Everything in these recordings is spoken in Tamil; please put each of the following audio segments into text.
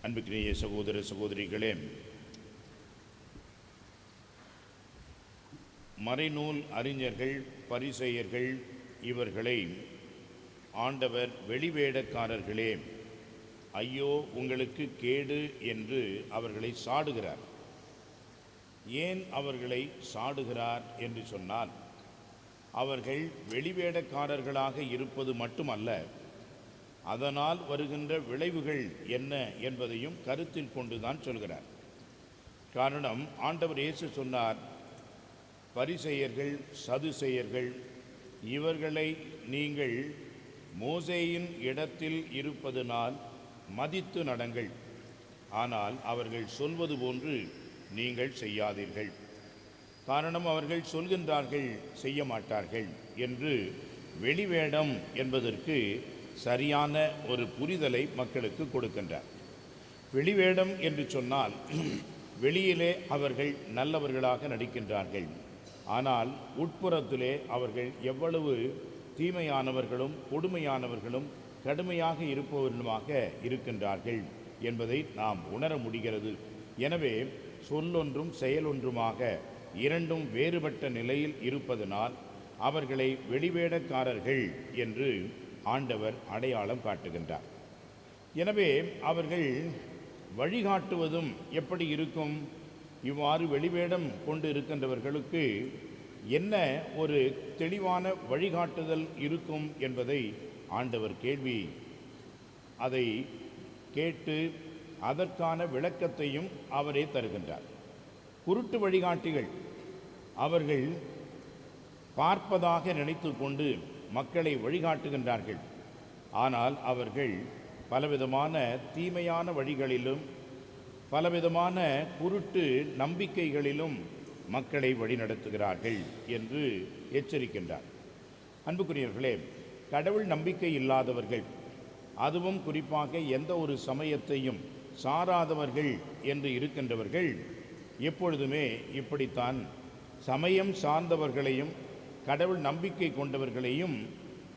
அன்புக்கினிய சகோதர சகோதரிகளே, மறைநூல் அறிஞர்கள் பரிசேயர்கள் இவர்களை ஆண்டவர் வெளிவேடக்காரர்களே, ஐயோ உங்களுக்கு கேடு என்று அவர்களை சாடுகிறார். ஏன் அவர்களை சாடுகிறார் என்று சொன்னால், அவர்கள் வெளிவேடக்காரர்களாக இருப்பது மட்டுமல்ல, அதனால் வருகின்ற விளைவுகள் என்ன என்பதையும் கருத்தில் கொண்டுதான் சொல்கிறார். காரணம், ஆண்டவர் இயேசு சொன்னார், பரிசேயர்கள் சதுசேயர்கள் இவர்களை நீங்கள் மோசேயின் இடத்தில் இருப்பதனால் மதித்து நடங்கள், ஆனால் அவர்கள் சொல்வது போன்று நீங்கள் செய்யாதீர்கள். காரணம், அவர்கள் சொல்கின்றார்கள் செய்ய மாட்டார்கள் என்று வெளிவேடம் என்பதற்கு சரியான ஒரு புரிதலை மக்களுக்கு கொடுக்கின்றார். வெளிவேடம் என்று சொன்னால், வெளியிலே அவர்கள் நல்லவர்களாக நடிக்கின்றார்கள், ஆனால் உட்புறத்திலே அவர்கள் எவ்வளவு தீமையானவர்களும் கொடுமையானவர்களும் கடுமையாக இருப்பவர்களுமாக இருக்கின்றார்கள் என்பதை நாம் உணர முடிகிறது. எனவே சொல்லொன்றும் செயலொன்றுமாக இரண்டும் வேறுபட்ட நிலையில் இருப்பதனால் அவர்களை வெளிவேடக்காரர்கள் என்று ஆண்டவர் அடையாளம் காட்டுகின்றார். எனவே அவர்கள் வழிகாட்டுவதும் எப்படி இருக்கும்? இவ்வாறு வெளிவேடம் கொண்டு இருக்கின்றவர்களுக்கு என்ன ஒரு தெளிவான வழிகாட்டுதல் இருக்கும் என்பதை ஆண்டவர் கேள்வி அதை கேட்டு அதற்கான விளக்கத்தையும் அவரே தருகின்றார். குருட்டு வழிகாட்டிகள் அவர்கள் பார்ப்பதாக நினைத்து கொண்டு மக்களை வழிகாட்டுகின்றார்கள், ஆனால் அவர்கள் பலவிதமான தீமையான வழிகளிலும் பலவிதமான குருட்டு நம்பிக்கைகளிலும் மக்களை வழிநடத்துகிறார்கள் என்று எச்சரிக்கின்றார். அன்புக்குரியவர்களே, கடவுள் நம்பிக்கை இல்லாதவர்கள், அதுவும் குறிப்பாக எந்த ஒரு சமயத்தையும் சாராதவர்கள் என்று இருக்கின்றவர்கள் எப்பொழுதுமே இப்படித்தான் சமயம் சார்ந்தவர்களையும் கடவுள் நம்பிக்கை கொண்டவர்களையும்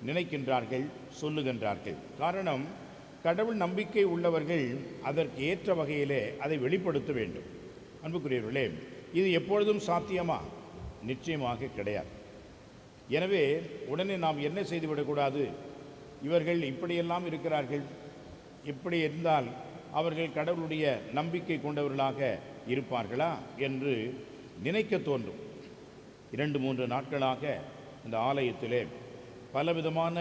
நினைக்கின்றார்கள், சொல்லுகின்றார்கள். காரணம், கடவுள் நம்பிக்கை உள்ளவர்கள் அதற்கு ஏற்ற வகையிலே அதை வெளிப்படுத்த வேண்டும். அன்புக்குரியவர்களே, இது எப்பொழுதும் சாத்தியமா? நிச்சயமாக கிடையாது. எனவே உடனே நாம் என்ன செய்துவிடக்கூடாது, இவர்கள் இப்படியெல்லாம் இருக்கிறார்கள், இப்படி இருந்தால் அவர்கள் கடவுளுடைய நம்பிக்கை கொண்டவர்களாக இருப்பார்களா என்று நினைக்க தோன்றும். 2-3 நாட்களாக இந்த ஆலயத்திலே பலவிதமான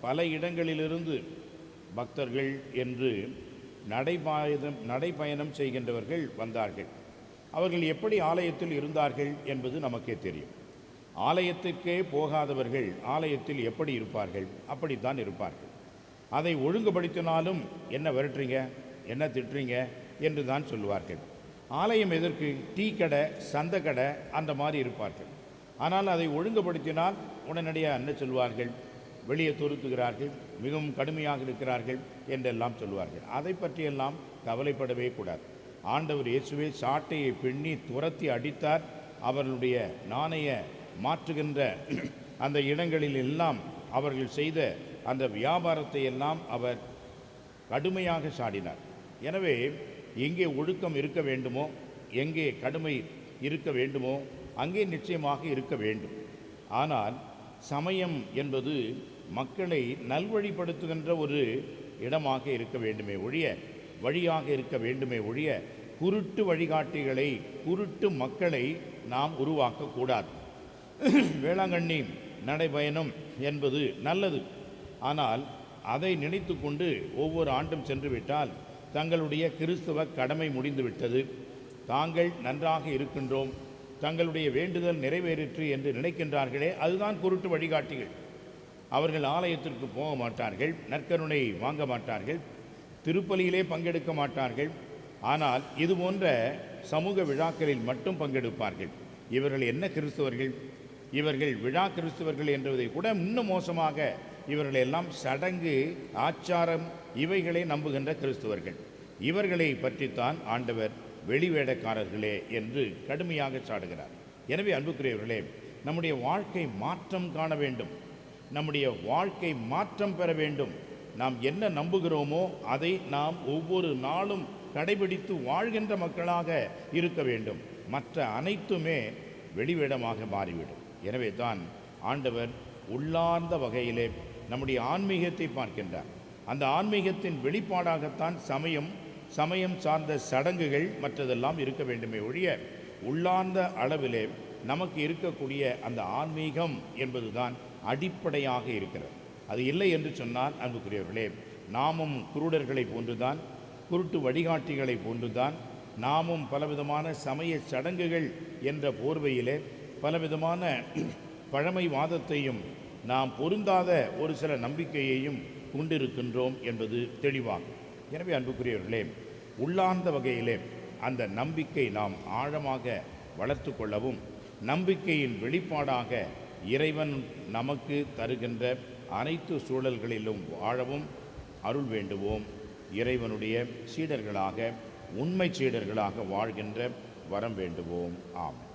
பல இடங்களிலிருந்து பக்தர்கள் என்று நடைபயணம் செய்கின்றவர்கள் வந்தார்கள். அவர்கள் எப்படி ஆலயத்தில் இருந்தார்கள் என்பது நமக்கே தெரியும். ஆலயத்திற்கே போகாதவர்கள் ஆலயத்தில் எப்படி இருப்பார்கள்? அப்படித்தான் இருப்பார்கள். அதை ஒழுங்குபடுத்தினாலும் என்ன விரட்டுறீங்க, என்ன திட்டுறீங்க என்று தான் சொல்லுவார்கள். ஆலயம் எதற்கு? டீ கடை, சந்த கடை, அந்த மாதிரி இருப்பார்கள். ஆனால் அதை ஒழுங்குபடுத்தினால் உடனடியாக என்ன சொல்வார்கள்? வெளியே துருத்துகிறார்கள், மிகவும் கடுமையாக இருக்கிறார்கள் என்றெல்லாம் சொல்வார்கள். அதை பற்றியெல்லாம் கவலைப்படவே கூடாது. ஆண்டவர் இயேசுவே சாட்டையை பின்னி துரத்தி அடித்தார். அவர்களுடைய நாணய மாற்றுகின்ற அந்த இடங்களில் எல்லாம் அவர்கள் செய்த அந்த வியாபாரத்தை எல்லாம் அவர் கடுமையாக சாடினார். எனவே எங்கே ஒழுக்கம் இருக்க வேண்டுமோ, எங்கே கடுமை இருக்க வேண்டுமோ அங்கே நிச்சயமாக இருக்க வேண்டும். ஆனால் சமயம் என்பது மக்களை நல்வழிப்படுத்துகின்ற ஒரு இடமாக இருக்க வேண்டுமே ஒழிய, வழியாக இருக்க வேண்டுமே ஒழிய, குருட்டு வழிகாட்டிகளை, குருட்டு மக்களை நாம் உருவாக்கக்கூடாது. வேளாங்கண்ணி நடைபயணம் என்பது நல்லது, ஆனால் அதை நினைத்து கொண்டு ஒவ்வொரு ஆண்டும் சென்று விட்டால் தங்களுடைய கிறிஸ்தவ கடமை முடிந்துவிட்டது, தாங்கள் நன்றாக இருக்கின்றோம், தங்களுடைய வேண்டுதல் நிறைவேறிற்று என்று நினைக்கின்றார்களே, அதுதான் குருட்டு வழிகாட்டிகள். அவர்கள் ஆலயத்திற்கு போக மாட்டார்கள், நற்கருணை வாங்க மாட்டார்கள், திருப்பலியிலே பங்கெடுக்க மாட்டார்கள், ஆனால் இது போன்ற சமூக விழாக்களில் மட்டும் பங்கெடுப்பார்கள். இவர்கள் என்ன கிறிஸ்தவர்கள்? இவர்கள் விழா கிறிஸ்தவர்கள் என்பதை கூட இன்னும் மோசமாக இவர்கள் எல்லாம் சடங்கு ஆச்சாரம் இவைகளை நம்புகின்ற கிறிஸ்தவர்கள். இவர்களை பற்றித்தான் ஆண்டவர் வெளிவேடக்காரர்களே என்று கடுமையாக சாடுகிறார். எனவே அன்புக்குரியவர்களே, நம்முடைய வாழ்க்கை மாற்றம் காண வேண்டும், நம்முடைய வாழ்க்கை மாற்றம் பெற வேண்டும். நாம் என்ன நம்புகிறோமோ அதை நாம் ஒவ்வொரு நாளும் கடைபிடித்து வாழ்கின்ற மக்களாக இருக்க வேண்டும். மற்ற அனைத்துமே வெளிவேடமாக மாறிவிடும். எனவே தான் ஆண்டவர் உள்ளார்ந்த வகையிலே நம்முடைய ஆன்மீகத்தை பார்க்கின்றார். அந்த ஆன்மீகத்தின் வெளிப்பாடாகத்தான் சமயம் சார்ந்த சடங்குகள் மற்றதெல்லாம் இருக்க வேண்டுமே ஒழிய, உள்ளார்ந்த அளவிலே நமக்கு இருக்கக்கூடிய அந்த ஆன்மீகம் என்பதுதான் அடிப்படையாக இருக்கிறது. அது இல்லை என்று சொன்னால், அன்புக்குரியவர்களே, நாமும் குருடர்களை போன்றுதான், குருட்டு வழிகாட்டிகளை போன்றுதான், நாமும் பலவிதமான சமய சடங்குகள் என்ற போர்வையிலே பலவிதமான பழமைவாதத்தையும் நாம் பொருந்தாத ஒரு சில நம்பிக்கையையும் கொண்டிருக்கின்றோம் என்பது தெளிவாகும். எனவே அன்புக்குரியவர்களே, உள்ளார்ந்த வகையிலே அந்த நம்பிக்கை நாம் ஆழமாக வளர்த்து கொள்ளவும், நம்பிக்கையின் வெளிப்பாடாக இறைவன் நமக்கு தருகின்ற அனைத்து சூழல்களிலும் வாழவும் அருள் வேண்டுவோம். இறைவனுடைய சீடர்களாக, உண்மை சீடர்களாக வாழ்கின்ற வரம் வேண்டுவோம். ஆமென்.